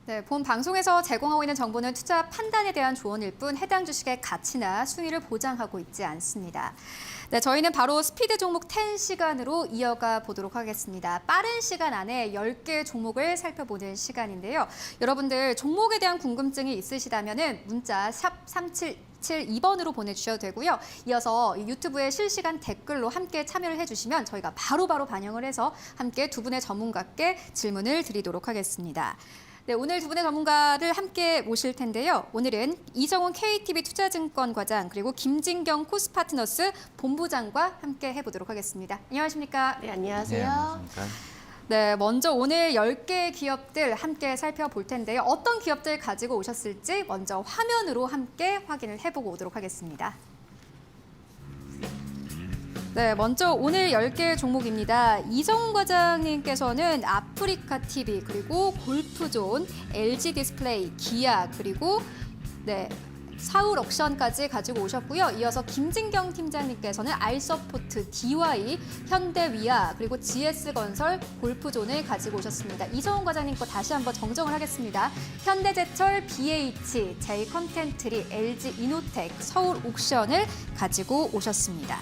네, 본 방송에서 제공하고 있는 정보는 투자 판단에 대한 조언일 뿐 해당 주식의 가치나 순위를 보장하고 있지 않습니다. 네, 저희는 바로 스피드 종목 10 시간으로 이어가 보도록 하겠습니다. 빠른 시간 안에 10개 종목을 살펴보는 시간인데요. 여러분들 종목에 대한 궁금증이 있으시다면 문자 샵 3772번으로 보내주셔도 되고요. 이어서 유튜브에 실시간 댓글로 함께 참여를 해주시면 저희가 바로바로 반영을 해서 함께 두 분의 전문가께 질문을 드리도록 하겠습니다. 네, 오늘 두 분의 전문가를 함께 모실 텐데요. 오늘은 이정훈 KTB 투자증권 과장 그리고 김진경 코스파트너스 본부장과 함께 해보도록 하겠습니다. 안녕하십니까? 네, 안녕하세요. 안녕하십니까? 네, 먼저 오늘 10개의 기업들 함께 살펴볼 텐데요. 어떤 기업들 가지고 오셨을지 먼저 화면으로 함께 확인을 해보고 오도록 하겠습니다. 네, 먼저 오늘 10개 종목입니다. 이정훈 과장님께서는 아프리카 TV, 그리고 골프존, LG 디스플레이, 기아, 그리고 사울 옥션까지 가지고 오셨고요. 이어서 김진경 팀장님께서는 알서포트, DY, 현대위아, 그리고 GS건설, 골프존을 가지고 오셨습니다. 이정훈 과장님 거 다시 한번 정정을 하겠습니다. 현대제철, BH, J컨텐트리, LG 이노텍, 서울 옥션을 가지고 오셨습니다.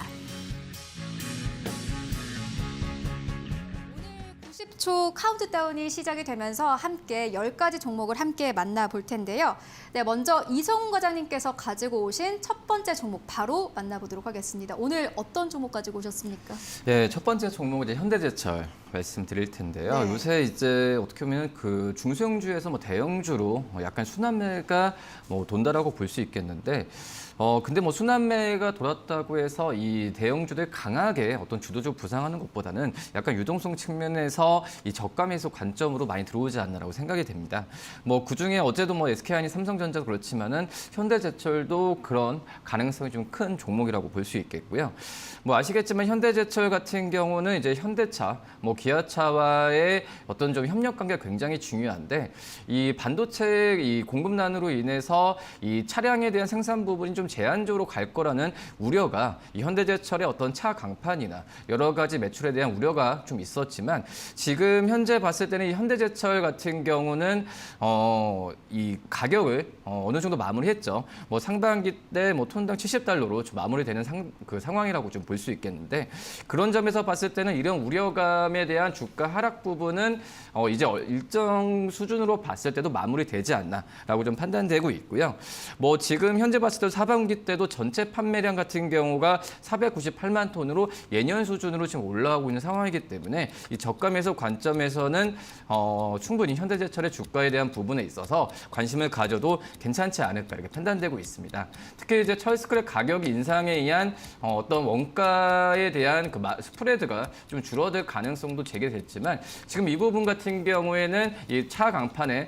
90초 카운트다운이 시작이 되면서 함께 10가지 종목을 함께 만나볼 텐데요. 네, 먼저 이정훈 과장님께서 가지고 오신 첫 번째 종목 바로 만나보도록 하겠습니다. 오늘 어떤 종목 가지고 오셨습니까? 네, 첫 번째 종목은 이제 현대제철 말씀드릴 텐데요. 네. 요새 이제 어떻게 보면 그 중소형주에서 대형주로 약간 순환매가 돈다라고 볼 수 있겠는데, 근데 순환매가 돌았다고 해서 이 대형주들 강하게 어떤 주도적 부상하는 것보다는 약간 유동성 측면에서 이 저가 매수 관점으로 많이 들어오지 않나라고 생각이 됩니다. 그중에 어제도 SK하이닉, 삼성전자도 그렇지만은 현대제철도 그런 가능성이 좀 큰 종목이라고 볼 수 있겠고요. 아시겠지만 현대제철 같은 경우는 이제 현대차, 기아차와의 어떤 좀 협력 관계가 굉장히 중요한데, 이 반도체 이 공급난으로 인해서 이 차량에 대한 생산 부분이 좀 제한적으로 갈 거라는 우려가 이 현대제철의 어떤 차 강판이나 여러 가지 매출에 대한 우려가 좀 있었지만, 지금 현재 봤을 때는 이 현대제철 같은 경우는 이 가격을 어느 정도 마무리했죠. 상반기 때 톤당 $70로 좀 마무리되는 상황이라고 좀 볼 수 있겠는데, 그런 점에서 봤을 때는 이런 우려감에 대한 주가 하락 부분은 이제 일정 수준으로 봤을 때도 마무리되지 않나라고 좀 판단되고 있고요. 지금 현재 봤을 때 하반기 때도 전체 판매량 같은 경우가 498만 톤으로 예년 수준으로 지금 올라가고 있는 상황이기 때문에 이 저가 매수 관점에서는 충분히 현대제철의 주가에 대한 부분에 있어서 관심을 가져도 괜찮지 않을까 이렇게 판단되고 있습니다. 특히 이제 철스크랩 가격 인상에 의한 어떤 원가에 대한 그 스프레드가 좀 줄어들 가능성도 제기됐지만, 지금 이 부분 같은 경우에는 이 차 강판의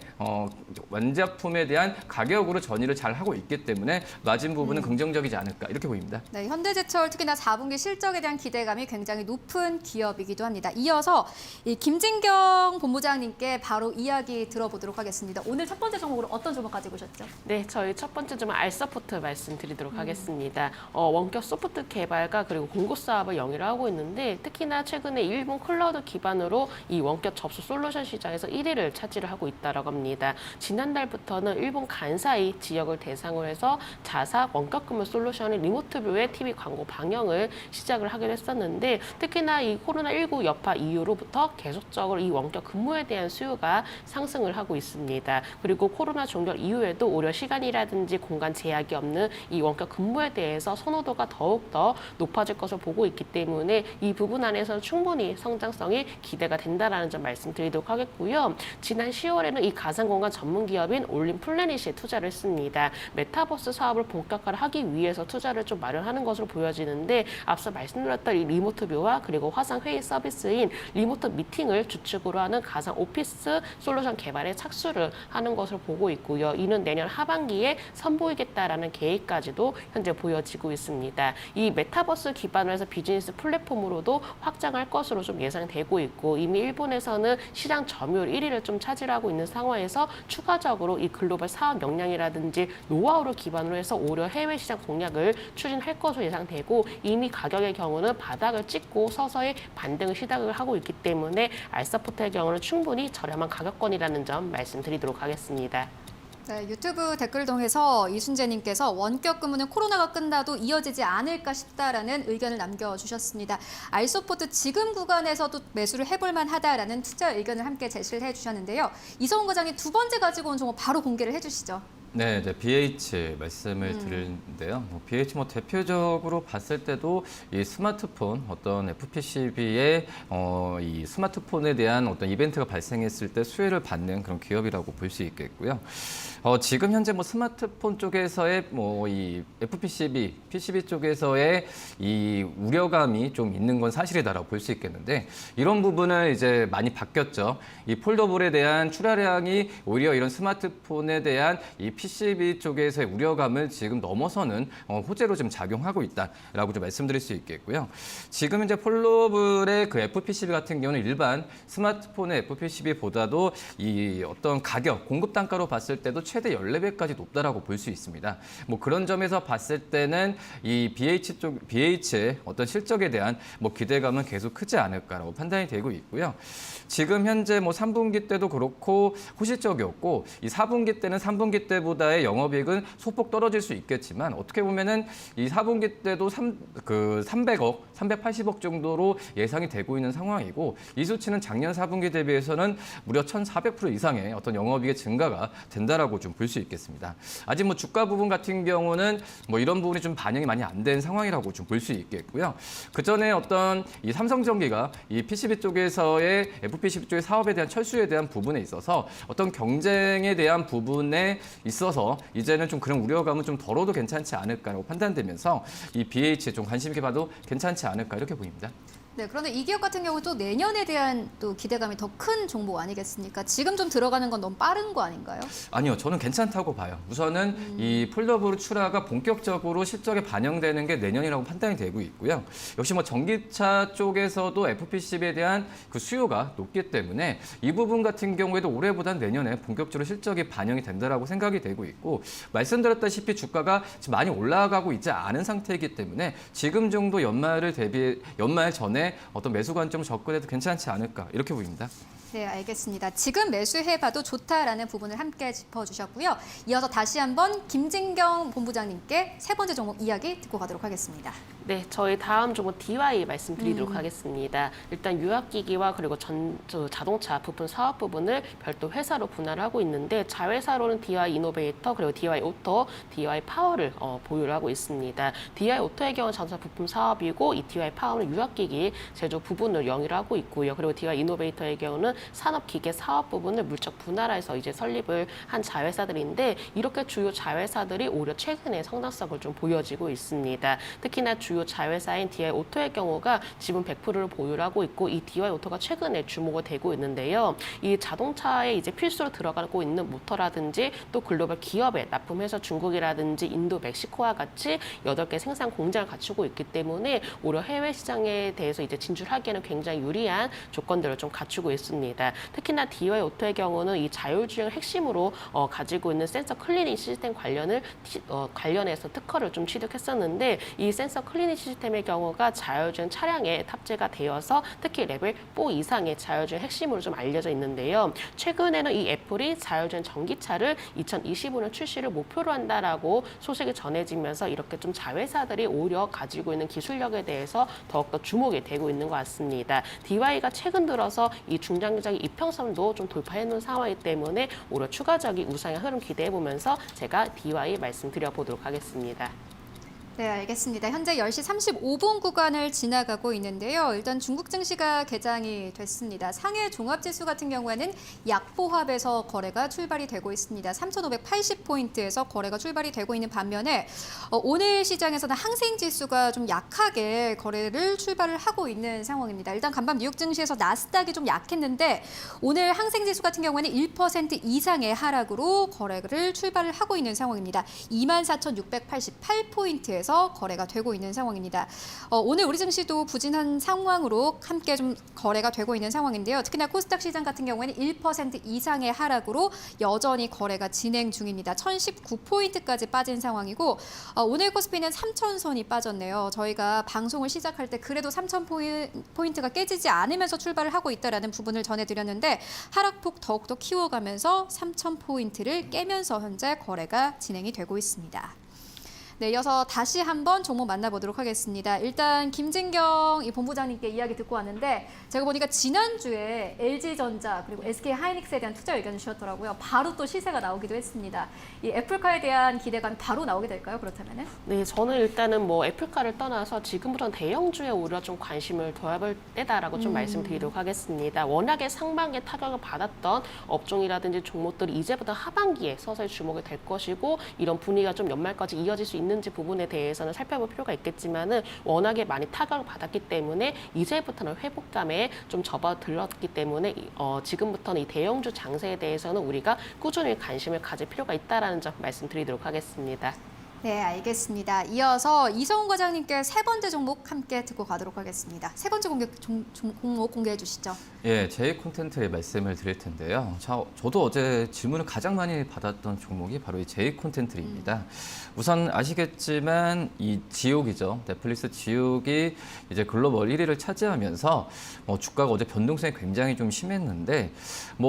완제품에 대한 가격으로 전이를 잘 하고 있기 때문에 마진 부분은 긍정적이지 않을까 이렇게 보입니다. 네, 현대제철 특히나 4분기 실적에 대한 기대감이 굉장히 높은 기업이기도 합니다. 이어서 이 김진경 본부장님께 바로 이야기 들어보도록 하겠습니다. 오늘 첫 번째 종목으로 어떤 종목 가지고 오셨죠? 네, 저희 첫 번째 좀 알서포트 말씀드리도록 하겠습니다. 원격 소프트 개발과 그리고 공급 사업을 영위를 하고 있는데, 특히나 최근에 일본 클라우드 기반으로 이 원격 접수 솔루션 시장에서 1위를 차지를 하고 있다고 합니다. 지난달부터는 일본 간사이 지역을 대상으로 해서 자사 원격 근무 솔루션의 리모트뷰의 TV 광고 방영을 시작을 하기로 했었는데, 특히나 이 코로나19 여파 이후로부터 계속적으로 이 원격 근무에 대한 수요가 상승을 하고 있습니다. 그리고 코로나 종결 이후에도 오히려 시간이라든지 공간 제약이 없는 이 원격 근무에 대해서 선호도가 더욱더 높아질 것을 보고 있기 때문에 이 부분 안에서는 충분히 성장성이 기대가 된다라는 점 말씀드리도록 하겠고요. 지난 10월에는 이 가상공간 전문 기업인 올림플래닛에 투자를 했습니다. 메타버스 사업을 본격화를 하기 위해서 투자를 좀 마련하는 것으로 보여지는데, 앞서 말씀드렸던 이 리모트뷰와 그리고 화상 회의 서비스인 리모트 미팅을 주축으로 하는 가상 오피스 솔루션 개발에 착수를 하는 것으로 보고 있고요. 이는 내년 하반기에 선보이겠다라는 계획까지도 현재 보여지고 있습니다. 이 메타버스 기반으로 해서 비즈니스 플랫폼으로도 확장할 것으로 좀 예상되고 있고, 이미 일본에서는 시장 점유율 1위를 좀 차지하고 있는 상황에서 추가적으로 이 글로벌 사업 역량이라든지 노하우를 기반으로 해서 오히려 오히려 해외 시장 공략을 추진할 것으로 예상되고 이미 가격의 경우는 바닥을 찍고 서서히 반등을 시작을 하고 있기 때문에 알서포트의 경우는 충분히 저렴한 가격권이라는 점 말씀드리도록 하겠습니다. 네, 유튜브 댓글 통해서 이순재님께서 원격 근무는 코로나가 끝나도 이어지지 않을까 싶다라는 의견을 남겨주셨습니다. 알소포트 지금 구간에서도 매수를 해볼 만하다라는 투자 의견을 함께 제시를 해주셨는데요. 이성훈 과장님 두 번째 가지고 온 종목 바로 공개를 해주시죠. 네, 이제 BH 말씀을 드리는데요. BH 대표적으로 봤을 때도 이 스마트폰 어떤 FPCB의 이 스마트폰에 대한 어떤 이벤트가 발생했을 때 수혜를 받는 그런 기업이라고 볼 수 있겠고요. 지금 현재 스마트폰 쪽에서의 이 FPCB, PCB 쪽에서의 이 우려감이 좀 있는 건 사실이다라고 볼 수 있겠는데 이런 부분은 이제 많이 바뀌었죠. 이 폴더블에 대한 출하량이 오히려 이런 스마트폰에 대한 이 PCB 쪽에서의 우려감을 지금 넘어서는 호재로 좀 작용하고 있다라고 좀 말씀드릴 수 있겠고요. 지금 현재 폴더블의 그 FPCB 같은 경우는 일반 스마트폰의 FPCB보다도 이 어떤 가격, 공급 단가로 봤을 때도 최대 14배까지 높다라고 볼 수 있습니다. 그런 점에서 봤을 때는 이 BH의 어떤 실적에 대한 기대감은 계속 크지 않을까라고 판단이 되고 있고요. 지금 현재 3분기 때도 그렇고 호실적이었고 이 4분기 때는 3분기 때보다의 영업이익은 소폭 떨어질 수 있겠지만 어떻게 보면은 이 4분기 때도 300억, 380억 정도로 예상이 되고 있는 상황이고 이 수치는 작년 4분기 대비해서는 무려 1,400% 이상의 어떤 영업이익의 증가가 된다라고 좀 볼 수 있겠습니다. 아직 주가 부분 같은 경우는 이런 부분이 좀 반영이 많이 안 된 상황이라고 좀 볼 수 있겠고요. 그 전에 어떤 이 삼성전기가 이 PCB 쪽에서의 FPCB 쪽의 사업에 대한 철수에 대한 부분에 있어서 어떤 경쟁에 대한 부분에 있어서 이제는 좀 그런 우려감은 좀 덜어도 괜찮지 않을까라고 판단되면서 이 BH에 좀 관심 있게 봐도 괜찮지 않을까 이렇게 보입니다. 네, 그런데 이 기업 같은 경우 또 내년에 대한 또 기대감이 더 큰 종목 아니겠습니까? 지금 좀 들어가는 건 너무 빠른 거 아닌가요? 아니요, 저는 괜찮다고 봐요. 우선은 이 폴더블 출하가 본격적으로 실적에 반영되는 게 내년이라고 판단이 되고 있고요. 역시 전기차 쪽에서도 FPCB에 대한 그 수요가 높기 때문에 이 부분 같은 경우에도 올해보다는 내년에 본격적으로 실적이 반영이 된다라고 생각이 되고 있고 말씀드렸다시피 주가가 지금 많이 올라가고 있지 않은 상태이기 때문에 지금 정도 연말 전에 어떤 매수 관점을 접근해도 괜찮지 않을까 이렇게 보입니다. 네, 알겠습니다. 지금 매수해봐도 좋다라는 부분을 함께 짚어주셨고요. 이어서 다시 한번 김진경 본부장님께 세 번째 종목 이야기 듣고 가도록 하겠습니다. 네, 저희 다음 종목 DY 말씀드리도록 하겠습니다. 일단 유압기기와 그리고 자동차 부품 사업 부분을 별도 회사로 분할을 하고 있는데 자회사로는 DY 이노베이터 그리고 DY 오토, DY 파워를 보유를 하고 있습니다. DY 오토의 경우는 자동차 부품 사업이고 이 DY 파워는 유압기기 제조 부분을 영위를 하고 있고요. 그리고 DY 이노베이터의 경우는 산업기계 사업 부분을 물적 분할해서 이제 설립을 한 자회사들인데 이렇게 주요 자회사들이 오히려 최근에 성장성을 좀 보여지고 있습니다. 특히나 주요 자회사인 DY 오토의 경우가 지분 100%를 보유를 하고 있고 이 DY 오토가 최근에 주목이 되고 있는데요. 이 자동차에 이제 필수로 들어가고 있는 모터라든지 또 글로벌 기업에 납품해서 중국이라든지 인도, 멕시코와 같이 8개 생산 공장을 갖추고 있기 때문에 오히려 해외 시장에 대해서 이제 진출하기에는 굉장히 유리한 조건들을 좀 갖추고 있습니다. 특히나 DY 오토의 경우는 이 자율주행을 핵심으로 가지고 있는 센서 클리닝 시스템 관련해서 특허를 좀 취득했었는데 이 센서 클리닝 시스템의 경우가 자율주행 차량에 탑재가 되어서 특히 레벨 4 이상의 자율주행 핵심으로 좀 알려져 있는데요. 최근에는 이 애플이 자율주행 전기차를 2025년 출시를 목표로 한다라고 소식이 전해지면서 이렇게 좀 자회사들이 오히려 가지고 있는 기술력에 대해서 더욱더 주목이 되고 있는 것 같습니다. DY가 최근 들어서 이 중장기적인 이평선도 좀 돌파해놓은 상황이기 때문에 오히려 추가적인 우상의 흐름 기대해보면서 제가 DY 말씀드려보도록 하겠습니다. 네, 알겠습니다. 현재 10시 35분 구간을 지나가고 있는데요. 일단 중국 증시가 개장이 됐습니다. 상해 종합지수 같은 경우에는 약보합에서 거래가 출발이 되고 있습니다. 3,580포인트에서 거래가 출발이 되고 있는 반면에 오늘 시장에서는 항생지수가 좀 약하게 거래를 출발을 하고 있는 상황입니다. 일단 간밤 뉴욕 증시에서 나스닥이 좀 약했는데 오늘 항생지수 같은 경우에는 1% 이상의 하락으로 거래를 출발을 하고 있는 상황입니다. 24,688포인트에서 정도에서 거래가 되고 있는 상황입니다. 오늘 우리 증시도 부진한 상황으로 함께 좀 거래가 되고 있는 상황인데요. 특히나 코스닥 시장 같은 경우에는 1% 이상의 하락으로 여전히 거래가 진행 중입니다. 1019포인트까지 빠진 상황이고 오늘 코스피는 3,000선이 빠졌네요. 저희가 방송을 시작할 때 그래도 3,000포인트가 깨지지 않으면서 출발을 하고 있다는 부분을 전해드렸는데 하락폭 더욱더 키워가면서 3,000포인트를 깨면서 현재 거래가 진행이 되고 있습니다. 네, 이어서 다시 한번 종목 만나보도록 하겠습니다. 일단 김진경 이 본부장님께 이야기 듣고 왔는데 제가 보니까 지난주에 LG전자 그리고 SK하이닉스에 대한 투자 의견을 주셨더라고요. 바로 또 시세가 나오기도 했습니다. 이 애플카에 대한 기대감이 바로 나오게 될까요? 그렇다면은? 네, 저는 일단은 뭐 애플카를 떠나서 지금부터는 대형주에 오히려 좀 관심을 둬야 할 때다라고 좀 말씀드리도록 하겠습니다. 워낙에 상반기에 타격을 받았던 업종이라든지 종목들이 이제부터 하반기에 서서히 주목이 될 것이고 이런 분위기가 좀 연말까지 이어질 수 있는지 부분에 대해서는 살펴볼 필요가 있겠지만은 워낙에 많이 타격을 받았기 때문에 이제부터는 회복감에 좀 접어들었기 때문에 지금부터는 이 대형주 장세에 대해서는 우리가 꾸준히 관심을 가질 필요가 있다라는 점 말씀드리도록 하겠습니다. 네, 알겠습니다. 이어서 이성훈 과장님께 세 번째 종목 함께 듣고 가도록 하겠습니다. 세 번째 종목 공개해 주시죠. 예, 제이 콘텐츠의 말씀을 드릴 텐데요. 저도 어제 질문을 가장 많이 받았던 종목이 바로 이 제이 콘텐츠입니다. 우선 아시겠지만 이 지옥이죠. 넷플릭스 지옥이 이제 글로벌 1위를 차지하면서 주가가 어제 변동성이 굉장히 좀 심했는데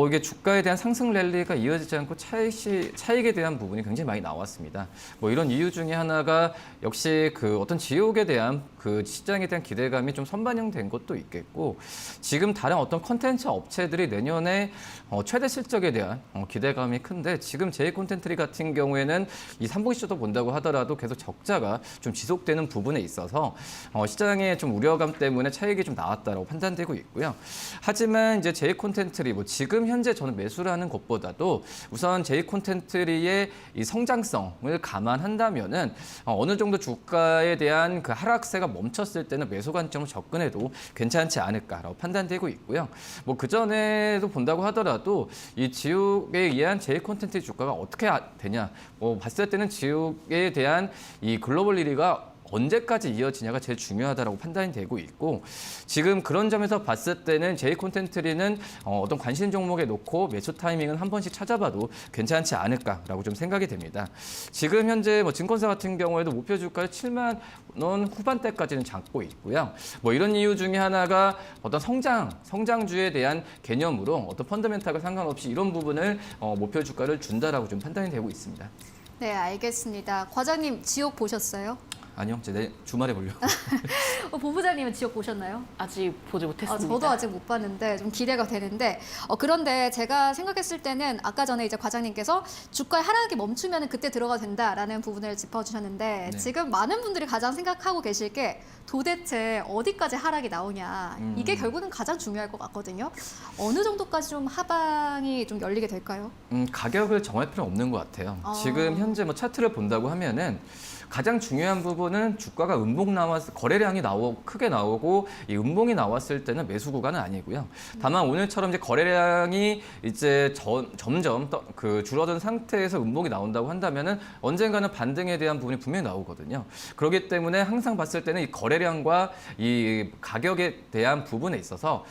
이게 주가에 대한 상승 랠리가 이어지지 않고 차익에 대한 부분이 굉장히 많이 나왔습니다. 이런 이유 중에 하나가 역시 그 어떤 지옥에 대한 그 시장에 대한 기대감이 좀 선반영된 것도 있겠고 지금 다른 어떤 콘텐츠 업체들이 내년에 최대 실적에 대한 기대감이 큰데 지금 제이 콘텐츠 같은 경우에는 이 3분기 시도 본다고 하더라도 계속 적자가 좀 지속되는 부분에 있어서 시장의 좀 우려감 때문에 차익이 좀 나왔다라고 판단되고 있고요. 하지만 이제 제이 콘텐츠 지금 현재 저는 매수를 하는 것보다도 우선 제이 콘텐츠의 이 성장성을 감안한다면은 어느 정도 주가에 대한 그 하락세가 멈췄을 때는 매수 관점으로 접근해도 괜찮지 않을까라고 판단되고 있고요. 그 전에도 본다고 하더라도 이 지옥에 의한 제이 콘텐츠 주가가 어떻게 되냐 봤을 때는 지옥에 대한 이 글로벌 1위가 언제까지 이어지냐가 제일 중요하다고 판단이 되고 있고 지금 그런 점에서 봤을 때는 제이 콘텐츠리는 어떤 관심 종목에 놓고 매수 타이밍은 한 번씩 찾아봐도 괜찮지 않을까라고 좀 생각이 됩니다. 지금 현재 증권사 같은 경우에도 목표 주가를 7만 원 후반대까지는 잡고 있고요. 이런 이유 중에 하나가 어떤 성장주에 대한 개념으로 어떤 펀더멘탈과 상관없이 이런 부분을 목표 주가를 준다라고 좀 판단이 되고 있습니다. 네, 알겠습니다. 과장님 지옥 보셨어요? 아니요, 제 주말에 보려고. 본부장님은 지옥 보셨나요? 아직 보지 못했습니다. 저도 아직 못 봤는데 좀 기대가 되는데 그런데 제가 생각했을 때는 아까 전에 이제 과장님께서 주가의 하락이 멈추면 그때 들어가도 된다라는 부분을 짚어주셨는데 네. 지금 많은 분들이 가장 생각하고 계실 게 도대체 어디까지 하락이 나오냐 이게 결국은 가장 중요할 것 같거든요. 어느 정도까지 좀 하방이 좀 열리게 될까요? 가격을 정할 필요는 없는 것 같아요. 지금 현재 차트를 본다고 하면은 가장 중요한 부분은 주가가 거래량이 크게 나오고 이 음봉이 나왔을 때는 매수 구간은 아니고요. 다만 오늘처럼 이제 거래량이 이제 점점 줄어든 상태에서 음봉이 나온다고 한다면은 언젠가는 반등에 대한 부분이 분명히 나오거든요. 그렇기 때문에 항상 봤을 때는 이 거래량과 이 가격에 대한 부분에 있어서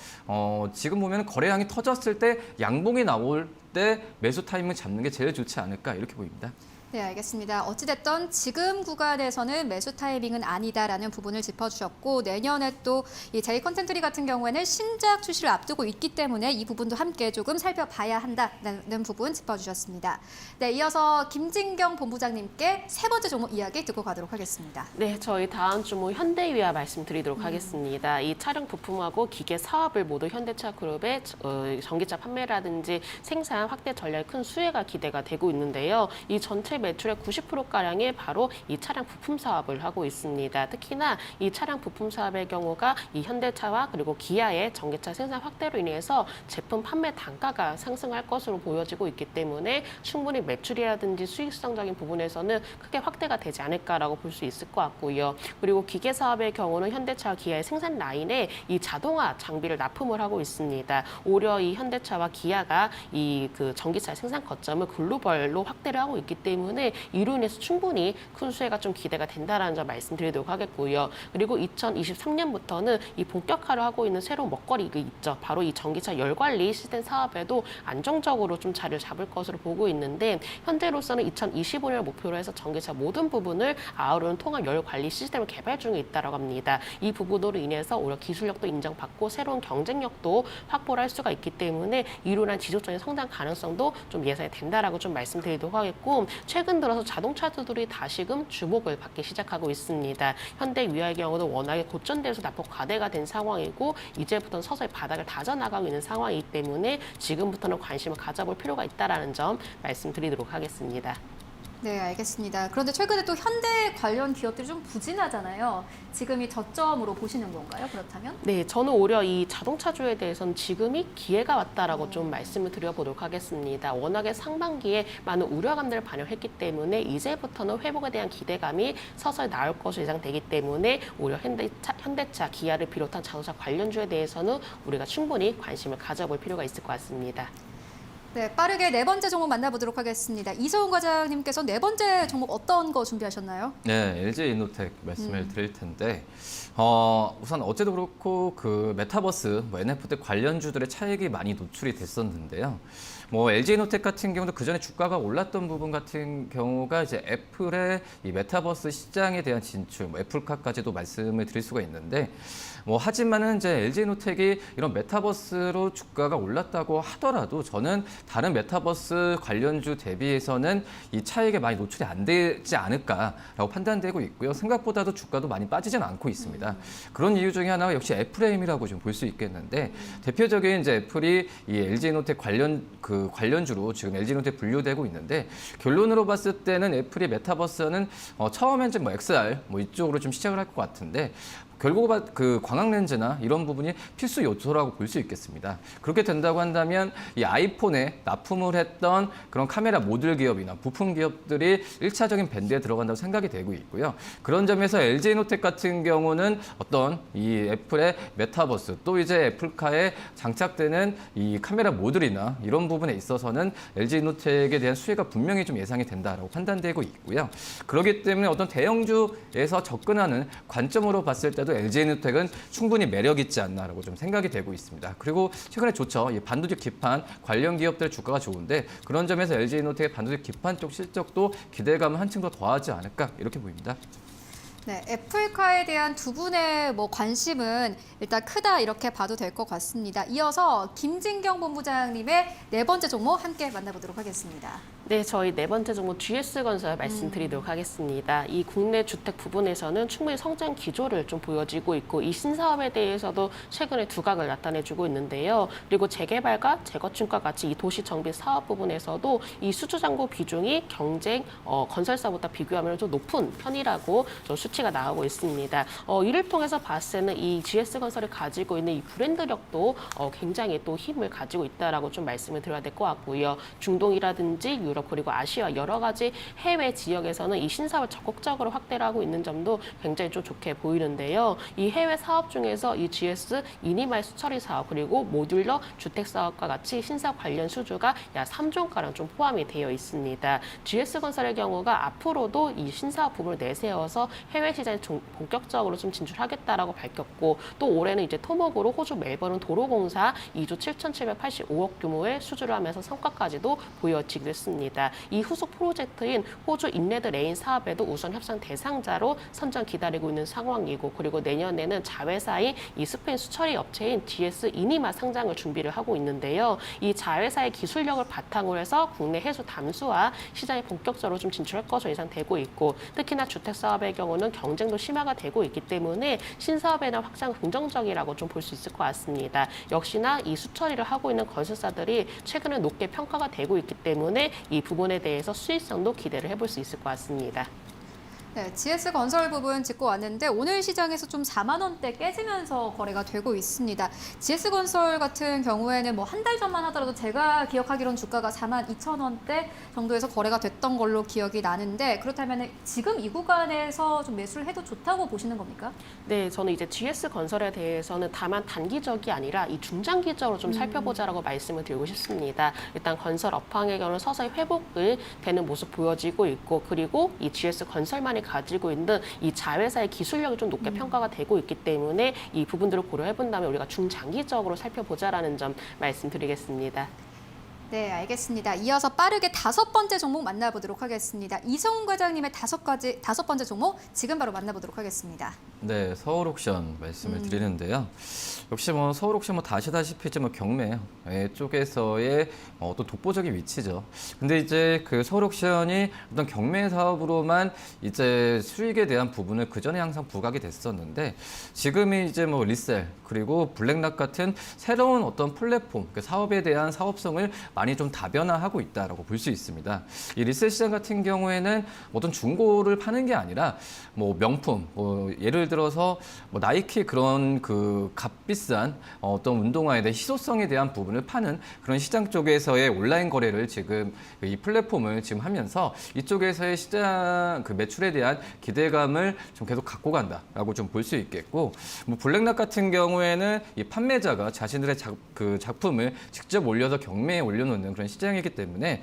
지금 보면은 거래량이 터졌을 때 양봉이 나올 때 매수 타이밍을 잡는 게 제일 좋지 않을까 이렇게 보입니다. 네, 알겠습니다. 어찌됐든 지금 구간에서는 매수 타이밍은 아니다라는 부분을 짚어주셨고 내년에 또 이 제이 컨텐츠리 같은 경우에는 신작 출시를 앞두고 있기 때문에 이 부분도 함께 조금 살펴봐야 한다는 부분 짚어주셨습니다. 네, 이어서 김진경 본부장님께 세 번째 종목 이야기 듣고 가도록 하겠습니다. 네, 저희 다음 주목 현대위아 말씀드리도록 하겠습니다. 이 차량 부품하고 기계 사업을 모두 현대차 그룹의 전기차 판매라든지 생산 확대 전략에 큰 수혜가 기대가 되고 있는데요. 이 전체 매출의 90%가량이 바로 이 차량 부품 사업을 하고 있습니다. 특히나 이 차량 부품 사업의 경우가 이 현대차와 그리고 기아의 전기차 생산 확대로 인해서 제품 판매 단가가 상승할 것으로 보여지고 있기 때문에 충분히 매출이라든지 수익성적인 부분에서는 크게 확대가 되지 않을까라고 볼 수 있을 것 같고요. 그리고 기계 사업의 경우는 현대차와 기아의 생산 라인에 이 자동화 장비를 납품을 하고 있습니다. 오히려 이 현대차와 기아가 이 전기차 생산 거점을 글로벌로 확대를 하고 있기 때문에 때문에 이로 인해서 충분히 큰 수혜가 좀 기대가 된다라는 점 말씀드리도록 하겠고요. 그리고 2023년부터는 이 본격화를 하고 있는 새로운 먹거리가 있죠. 바로 이 전기차 열관리 시스템 사업에도 안정적으로 좀 자리를 잡을 것으로 보고 있는데 현재로서는 2025년을 목표로 해서 전기차 모든 부분을 아우르는 통합 열관리 시스템을 개발 중에 있다고 합니다. 이 부분으로 인해서 오히려 기술력도 인정받고 새로운 경쟁력도 확보를 할 수가 있기 때문에 이로 인한 지속적인 성장 가능성도 좀 예상이 된다라고 좀 말씀드리도록 하겠고 최근 들어서 자동차들이 다시금 주목을 받기 시작하고 있습니다. 현대 위아의 경우도 워낙에 고점대에서 낙폭 과대가 된 상황이고 이제부터는 서서히 바닥을 다져나가고 있는 상황이기 때문에 지금부터는 관심을 가져볼 필요가 있다는 점 말씀드리도록 하겠습니다. 네, 알겠습니다. 그런데 최근에 또 현대 관련 기업들이 좀 부진하잖아요. 지금이 저점으로 보시는 건가요? 그렇다면? 네, 저는 오히려 이 자동차주에 대해서는 지금이 기회가 왔다라고 좀 말씀을 드려보도록 하겠습니다. 워낙에 상반기에 많은 우려감들을 반영했기 때문에 이제부터는 회복에 대한 기대감이 서서히 나올 것으로 예상되기 때문에 오히려 현대차, 기아를 비롯한 자동차 관련주에 대해서는 우리가 충분히 관심을 가져볼 필요가 있을 것 같습니다. 네, 빠르게 네 번째 종목 만나보도록 하겠습니다. 이소훈 과장님께서 네 번째 종목 어떤 거 준비하셨나요? 네, LG이노텍 말씀을 드릴 텐데 우선 어제도 그렇고 그 메타버스, NFT 관련주들의 차익이 많이 노출이 됐었는데요. LG이노텍 같은 경우도 그 전에 주가가 올랐던 부분 같은 경우가 이제 애플의 이 메타버스 시장에 대한 진출, 애플카까지도 말씀을 드릴 수가 있는데 하지만은 이제 LG이노텍이 이런 메타버스로 주가가 올랐다고 하더라도 저는 다른 메타버스 관련주 대비해서는 이 차익에 많이 노출이 안 되지 않을까라고 판단되고 있고요. 생각보다도 주가도 많이 빠지진 않고 있습니다. 그런 이유 중에 하나가 역시 애플의 힘이라고 좀 볼 수 있겠는데 대표적인 이제 애플이 이 LG이노텍 관련주로 지금 LG이노텍 분류되고 있는데 결론으로 봤을 때는 애플이 메타버스는 처음엔 좀 XR 이쪽으로 좀 시작을 할 것 같은데 결국 그 광학 렌즈나 이런 부분이 필수 요소라고 볼 수 있겠습니다. 그렇게 된다고 한다면 이 아이폰에 납품을 했던 그런 카메라 모듈 기업이나 부품 기업들이 1차적인 밴드에 들어간다고 생각이 되고 있고요. 그런 점에서 LG이노텍 같은 경우는 어떤 이 애플의 메타버스 또 이제 애플카에 장착되는 이 카메라 모듈이나 이런 부분에 있어서는 LG이노텍에 대한 수혜가 분명히 좀 예상이 된다라고 판단되고 있고요. 그렇기 때문에 어떤 대형주에서 접근하는 관점으로 봤을 때도 LG이노텍은 충분히 매력 있지 않나라고 좀 생각이 되고 있습니다. 그리고 최근에 좋죠. 이 반도체 기판 관련 기업들의 주가가 좋은데 그런 점에서 LG이노텍의 반도체 기판 쪽 실적도 기대감을 한층 더 더하지 않을까 이렇게 보입니다. 네, 애플카에 대한 두 분의 관심은 일단 크다 이렇게 봐도 될 것 같습니다. 이어서 김진경 본부장님의 네 번째 종목 함께 만나보도록 하겠습니다. 네, 저희 네 번째 종목 GS건설 말씀드리도록 하겠습니다. 이 국내 주택 부분에서는 충분히 성장 기조를 좀 보여지고 있고 이 신사업에 대해서도 최근에 두각을 나타내주고 있는데요. 그리고 재개발과 재건축과 같이 이 도시 정비 사업 부분에서도 이 수주 잔고 비중이 건설사보다 비교하면 좀 높은 편이라고 좀 수치가 나오고 있습니다. 이를 통해서 봤을 때는 이 GS건설이 가지고 있는 이 브랜드력도 굉장히 또 힘을 가지고 있다라고 좀 말씀을 드려야 될 것 같고요. 중동이라든지 유럽 그리고 아시아 여러 가지 해외 지역에서는 이 신사업을 적극적으로 확대를 하고 있는 점도 굉장히 좀 좋게 보이는데요. 이 해외 사업 중에서 이 GS 이니말 수처리 사업 그리고 모듈러 주택 사업과 같이 신사업 관련 수주가 약 3조가량 좀 포함이 되어 있습니다. GS건설의 경우가 앞으로도 이 신사업 부분을 내세워서 해외 시장에 본격적으로 좀 진출하겠다라고 밝혔고 또 올해는 이제 토목으로 호주 멜버른 도로공사 2조 7,785억 규모의 수주를 하면서 성과까지도 보여지기도 했습니다. 이 후속 프로젝트인 호주 인레드 레인 사업에도 우선 협상 대상자로 선정 기다리고 있는 상황이고 그리고 내년에는 자회사인 이 스페인 수처리 업체인 GS 이니마 상장을 준비를 하고 있는데요. 이 자회사의 기술력을 바탕으로 해서 국내 해수 담수화 시장에 본격적으로 좀 진출할 것으로 예상되고 있고 특히나 주택 사업의 경우는 경쟁도 심화가 되고 있기 때문에 신사업에 대한 확장 긍정적이라고 좀 볼 수 있을 것 같습니다. 역시나 이 수처리를 하고 있는 건설사들이 최근에 높게 평가가 되고 있기 때문에 이 부분에 대해서 수익성도 기대를 해볼 수 있을 것 같습니다. 네, GS건설 부분 짚고 왔는데 오늘 시장에서 좀 4만 원대 깨지면서 거래가 되고 있습니다. GS건설 같은 경우에는 뭐 한 달 전만 하더라도 제가 기억하기로는 주가가 4만 2천 원대 정도에서 거래가 됐던 걸로 기억이 나는데 그렇다면 지금 이 구간에서 좀 매수를 해도 좋다고 보시는 겁니까? 네, 저는 이제 GS건설에 대해서는 다만 단기적이 아니라 이 중장기적으로 좀 살펴보자라고 말씀을 드리고 싶습니다. 일단 건설 업황의 경우는 서서히 회복을 되는 모습 보여지고 있고 그리고 이 GS건설만이 가지고 있는 이 자회사의 기술력이 좀 높게 평가가 되고 있기 때문에 이 부분들을 고려해 본다면 우리가 중장기적으로 살펴보자라는 점 말씀드리겠습니다. 네, 알겠습니다. 이어서 빠르게 5번째 종목 만나보도록 하겠습니다. 이성훈 과장님의 5번째 종목 지금 바로 만나보도록 하겠습니다. 네, 서울옥션 말씀을 드리는데요. 역시 뭐 서울옥션 뭐 다시다시피 이제 뭐 경매 쪽에서의 또 독보적인 위치죠. 근데 이제 그 서울옥션이 어떤 경매 사업으로만 이제 수익에 대한 부분을 그 전에 항상 부각이 됐었는데 지금이 이제 뭐 리셀 그리고 블랙락 같은 새로운 어떤 플랫폼 그 사업에 대한 사업성을 많이 좀 다변화하고 있다라고 볼 수 있습니다. 이 리셀 시장 같은 경우에는 어떤 중고를 파는 게 아니라 뭐 명품, 뭐 예를 들어서 뭐 나이키 그런 그 값비싼 어떤 운동화에 대한 희소성에 대한 부분을 파는 그런 시장 쪽에서의 온라인 거래를 지금 이 플랫폼을 지금 하면서 이쪽에서의 시장 그 매출에 대한 기대감을 좀 계속 갖고 간다라고 좀 볼 수 있겠고, 뭐 블랙락 같은 경우에는 이 판매자가 자신들의 그 작품을 직접 올려서 경매에 올려놓는 그런 시장이기 때문에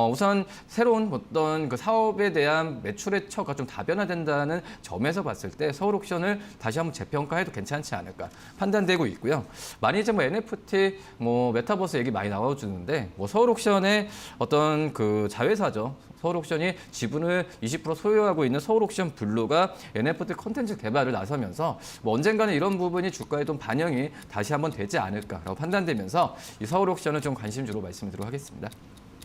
우선 새로운 어떤 그 사업에 대한 매출의 처가 좀 다변화된다는 점에서 봤을 때 서울옥션을 다시 한번 재평가해도 괜찮지 않을까 판단되고 있고요. 많이 이제 뭐 NFT, 뭐 메타버스 얘기 많이 나와주는데 뭐 서울옥션의 어떤 그 자회사죠. 서울옥션이 지분을 20% 소유하고 있는 서울옥션 블루가 NFT 콘텐츠 개발을 나서면서 뭐 언젠가는 이런 부분이 주가에 좀 반영이 다시 한번 되지 않을까라고 판단되면서 이 서울옥션을 좀 관심주로 말씀드리도록 하겠습니다.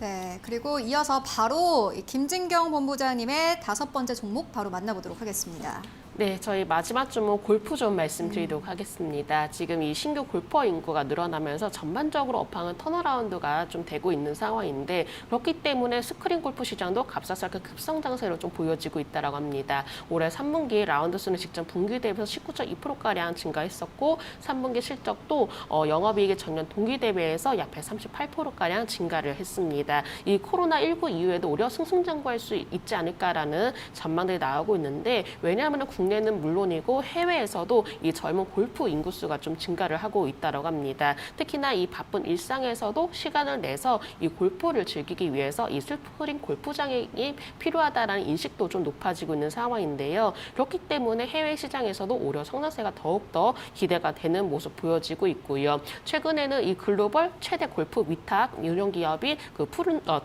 네, 그리고 이어서 바로 김진경 본부장님의 5번째 종목 바로 만나보도록 하겠습니다. 네, 저희 마지막 종목 골프 좀 말씀드리도록 하겠습니다. 지금 이 신규 골퍼 인구가 늘어나면서 전반적으로 업황은 턴어라운드가 좀 되고 있는 상황인데 그렇기 때문에 스크린 골프 시장도 갑작스럽게 급성장세로 좀 보여지고 있다고 합니다. 올해 3분기 라운드 수는 직전 분기 대비해서 19.2%가량 증가했었고 3분기 실적도 영업이익이 전년 동기 대비해서 약 138%가량 증가를 했습니다. 이 코로나19 이후에도 오히려 승승장구할 수 있지 않을까라는 전망들이 나오고 있는데 왜냐하면 국내는 물론이고 해외에서도 이 젊은 골프 인구수가 좀 증가를 하고 있다고 합니다. 특히나 이 바쁜 일상에서도 시간을 내서 이 골프를 즐기기 위해서 이 스크린 골프장이 필요하다는 인식도 좀 높아지고 있는 상황인데요. 그렇기 때문에 해외 시장에서도 오히려 성장세가 더욱더 기대가 되는 모습 보여지고 있고요. 최근에는 이 글로벌 최대 골프 위탁 운영 기업인 그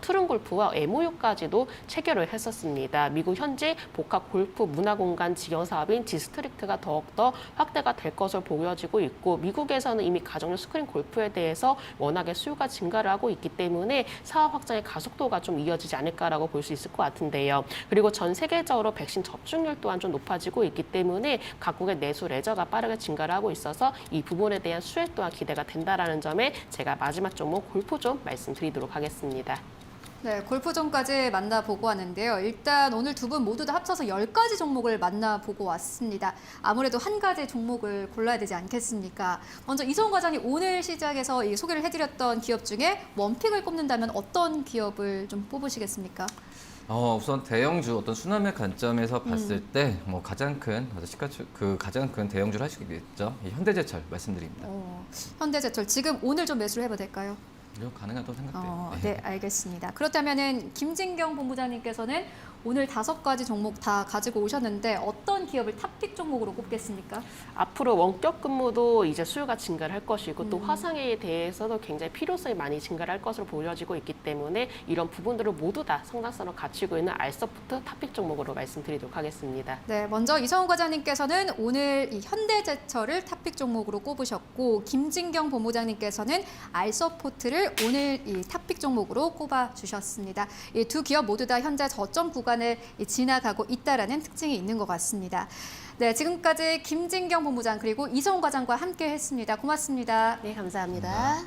트룬 골프와 MOU까지도 체결을 했었습니다. 미국 현지 복합 골프 문화공간 지원 사업인 지스트릭트가 더욱더 확대가 될 것으로 보여지고 있고 미국에서는 이미 가정용 스크린 골프에 대해서 워낙에 수요가 증가를 하고 있기 때문에 사업 확장의 가속도가 좀 이어지지 않을까라고 볼 수 있을 것 같은데요. 그리고 전 세계적으로 백신 접종률 또한 좀 높아지고 있기 때문에 각국의 내수 레저가 빠르게 증가를 하고 있어서 이 부분에 대한 수혜 또한 기대가 된다라는 점에 제가 마지막 종목 골프 좀 말씀드리도록 하겠습니다. 네, 골프존까지 만나보고 왔는데요. 일단 오늘 두 분 모두 다 합쳐서 10가지 종목을 만나보고 왔습니다. 아무래도 한 가지 종목을 골라야 되지 않겠습니까? 먼저 이성훈 과장님 오늘 시작에서 이 소개를 해드렸던 기업 중에 원픽을 꼽는다면 어떤 기업을 좀 뽑으시겠습니까? 우선 대형주 어떤 순환의 관점에서 봤을 때 뭐 가장 큰 시가추 그 가장 큰 대형주를 하시겠죠. 이 현대제철 말씀드립니다. 현대제철 지금 오늘 좀 매수를 해봐도 될까요? 이거 가능하다고 생각돼요. 네, 알겠습니다. 그렇다면은 김진경 본부장님께서는 오늘 5가지 종목 다 가지고 오셨는데 어떤 기업을 탑픽 종목으로 꼽겠습니까? 앞으로 원격 근무도 이제 수요가 증가를 할 것이고 또 화상회의에 대해서도 굉장히 필요성이 많이 증가를 할 것으로 보여지고 있기 때문에 이런 부분들을 모두 다 상당성을 갖추고 있는 알서프트 탑픽 종목으로 말씀드리도록 하겠습니다. 네, 먼저 이성훈 과장님께서는 오늘 이 현대제철을 탑픽 종목으로 꼽으셨고 김진경 본부장님께서는 알서포트를 오늘 이 탑픽 종목으로 꼽아주셨습니다. 이 두 기업 모두 다 현재 저점 구간을 지나가고 있다라는 특징이 있는 것 같습니다. 네, 지금까지 김진경 본부장 그리고 이성훈 과장과 함께했습니다. 고맙습니다. 네, 감사합니다.